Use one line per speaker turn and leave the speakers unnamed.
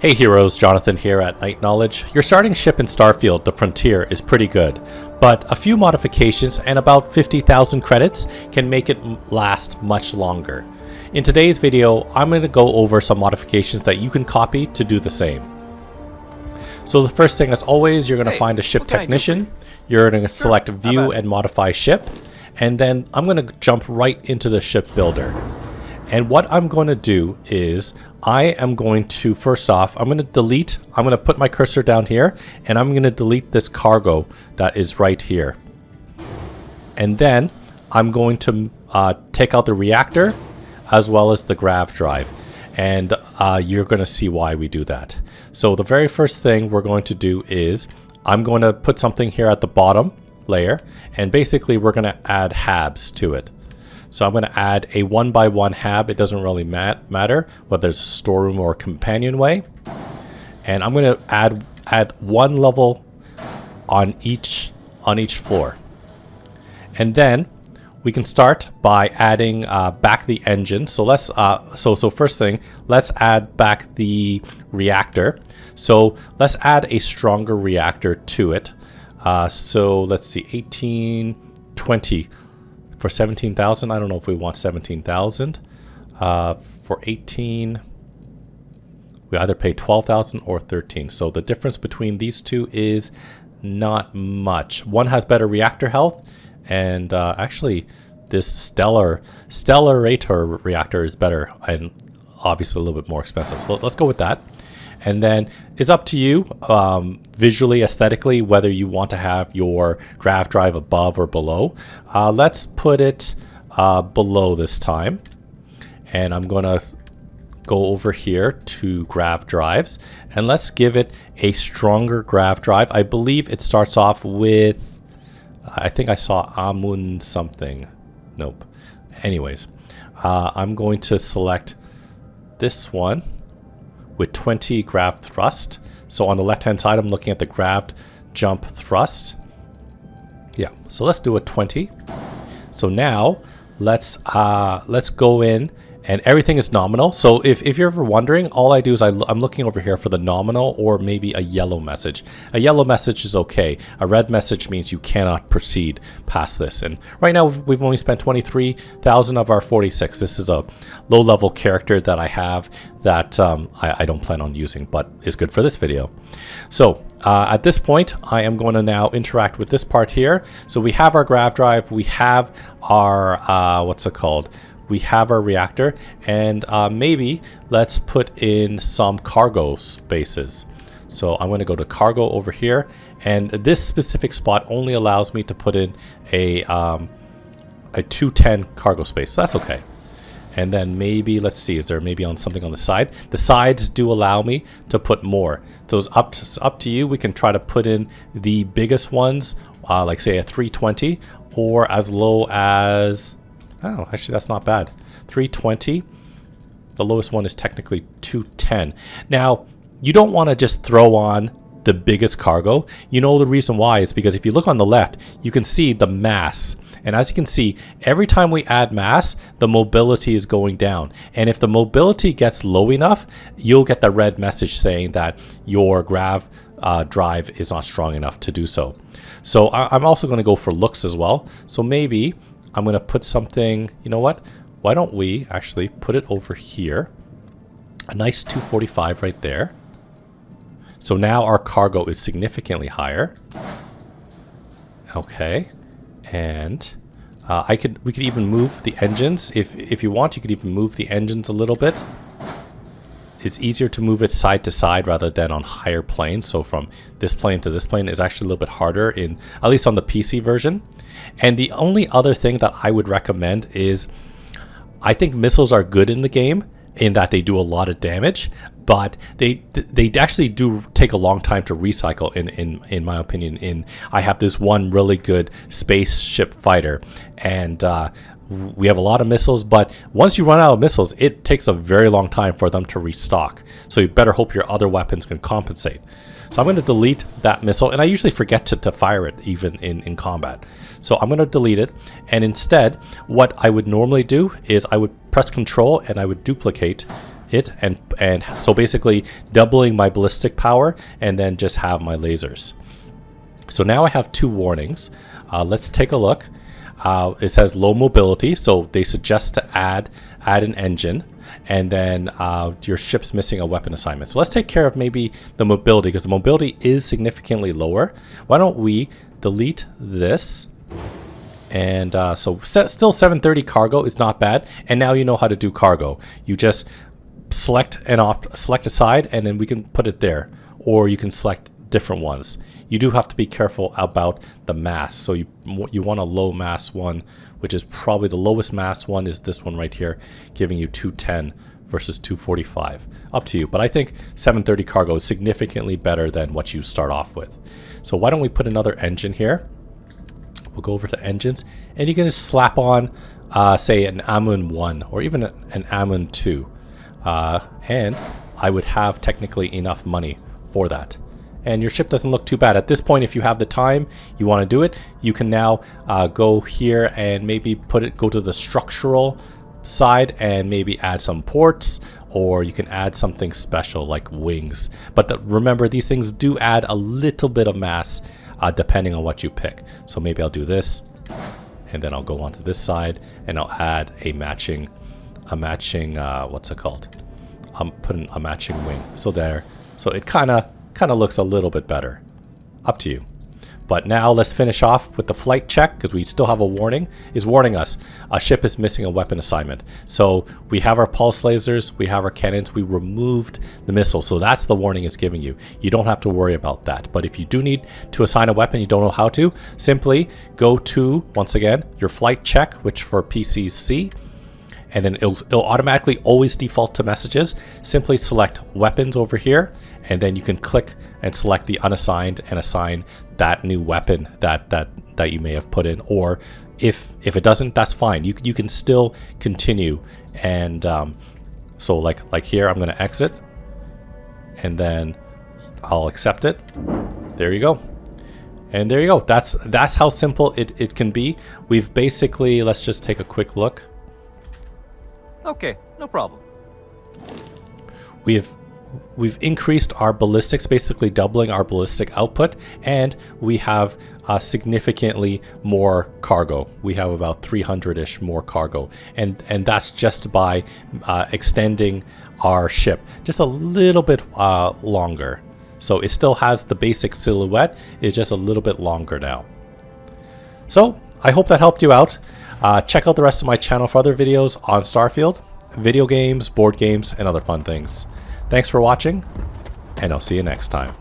Hey heroes, Jonathan here at Night Knowledge. Your starting ship in Starfield, the Frontier, is pretty good, but a few modifications and about 50,000 credits can make it last much longer. In today's video, I'm going to go over some modifications that you can copy to do the same. So the first thing, as always, you're going to find a ship technician. You're going to select view and modify ship, and then I'm going to jump right into the shipbuilder. And what I'm going to do is I am going to, first off, I'm going to put my cursor down here, and I'm going to delete this cargo that is right here. And then I'm going to take out the reactor as well as the grav drive. And you're going to see why we do that. So the very first thing we're going to do is I'm going to put something here at the bottom layer, and basically we're going to add habs to it. So I'm going to add a 1x1 hab. It doesn't really matter whether it's a storeroom or a companionway. And I'm going to add one level on each floor. And then we can start by adding back the engine. So let's so first thing, let's add back the reactor. So let's add a stronger reactor to it. So let's see, 1820. For 17,000, I don't know if we want 17,000. For 18, we either pay 12,000 or 13. So the difference between these two is not much. One has better reactor health, and actually, this Stellarator reactor is better and obviously a little bit more expensive. So let's go with that. And then it's up to you, visually, aesthetically, whether you want to have your grav drive above or below. Let's put it below this time. And I'm going to go over here to grav drives. And let's give it a stronger grav drive. I believe it starts off with, I think I saw Amun something. Nope. Anyways, I'm going to select this one with 20 grav thrust. So on the left hand side, I'm looking at the grav jump thrust. Yeah, so let's do a 20. So now let's go in, and everything is nominal. So if you're ever wondering, all I do is I'm looking over here for the nominal or maybe a yellow message. A yellow message is okay. A red message means you cannot proceed past this. And right now we've only spent 23,000 of our 46. This is a low level character that I have that I don't plan on using, but is good for this video. So at this point, I am going to now interact with this part here. So we have our grav drive, we have our, what's it called? We have our reactor, and maybe let's put in some cargo spaces. So I'm going to go to cargo over here, and this specific spot only allows me to put in a 210 cargo space. So that's okay. And then maybe, let's see, is there maybe on something on the side? The sides do allow me to put more. So it's up to you. We can try to put in the biggest ones, like say a 320, or as low as, oh, actually that's not bad, 320. The lowest one is technically 210. Now, you don't want to just throw on the biggest cargo. You know the reason why is because if you look on the left, you can see the mass. And as you can see, every time we add mass, the mobility is going down. And if the mobility gets low enough, you'll get the red message saying that your grav drive is not strong enough to do so. So I'm also going to go for looks as well. So maybe I'm going to put something, you know what? Why don't we actually put it over here? A nice 245 right there. So now our cargo is significantly higher. Okay. And we could even move the engines. If you want, you could even move the engines a little bit. It's easier to move it side to side rather than on higher planes. So from this plane to this plane is actually a little bit harder, at least on the PC version. And the only other thing that I would recommend is, I think missiles are good in the game in that they do a lot of damage, but they actually do take a long time to recycle in my opinion. I have this one really good spaceship fighter, and we have a lot of missiles, but once you run out of missiles, it takes a very long time for them to restock. So you better hope your other weapons can compensate. So I'm going to delete that missile, and I usually forget to fire it even in combat. So I'm going to delete it, and instead what I would normally do is I would press Control and I would duplicate hit, and so basically doubling my ballistic power, and then just have my lasers. So now I have 2 warnings. Let's take a look. It says low mobility, so they suggest to add an engine, and then your ship's missing a weapon assignment. So let's take care of maybe the mobility, because the mobility is significantly lower. Why don't we delete this? And so still 730 cargo is not bad, and now you know how to do cargo. You just select a side, and then we can put it there, or you can select different ones. You do have to be careful about the mass, so you want a low mass one, which is probably the lowest mass one is this one right here, giving you 210 versus 245. Up to you, but I think 730 cargo is significantly better than what you start off with. So why don't we put another engine here? We'll go over to engines, and you can just slap on say an Amun 1 or even an Amun 2, and I would have technically enough money for that. And your ship doesn't look too bad. At this point, if you have the time, you want to do it, you can now go here and maybe go to the structural side and maybe add some ports, or you can add something special like wings. But remember, these things do add a little bit of mass depending on what you pick. So maybe I'll do this, and then I'll go onto this side, and I'll add a matching what's it called? I'm putting a matching wing. So there. So it kind of looks a little bit better. Up to you. But now let's finish off with the flight check, because we still have a warning. It's warning us a ship is missing a weapon assignment. So we have our pulse lasers, we have our cannons, we removed the missile. So that's the warning it's giving you. You don't have to worry about that. But if you do need to assign a weapon, you don't know how to, simply go to, once again, your flight check, which for PCs C, and then it'll automatically always default to messages. Simply select weapons over here, and then you can click and select the unassigned and assign that new weapon that you may have put in. Or if it doesn't, that's fine. You can still continue. And so like here, I'm going to exit, and then I'll accept it. There you go. And there you go. That's how simple it can be. We've basically, let's just take a quick look.
Okay, no problem.
We've increased our ballistics, basically doubling our ballistic output, and we have significantly more cargo. We have about 300-ish more cargo, and that's just by extending our ship just a little bit longer. So it still has the basic silhouette, it's just a little bit longer now. So I hope that helped you out. Check out the rest of my channel for other videos on Starfield, video games, board games, and other fun things. Thanks for watching, and I'll see you next time.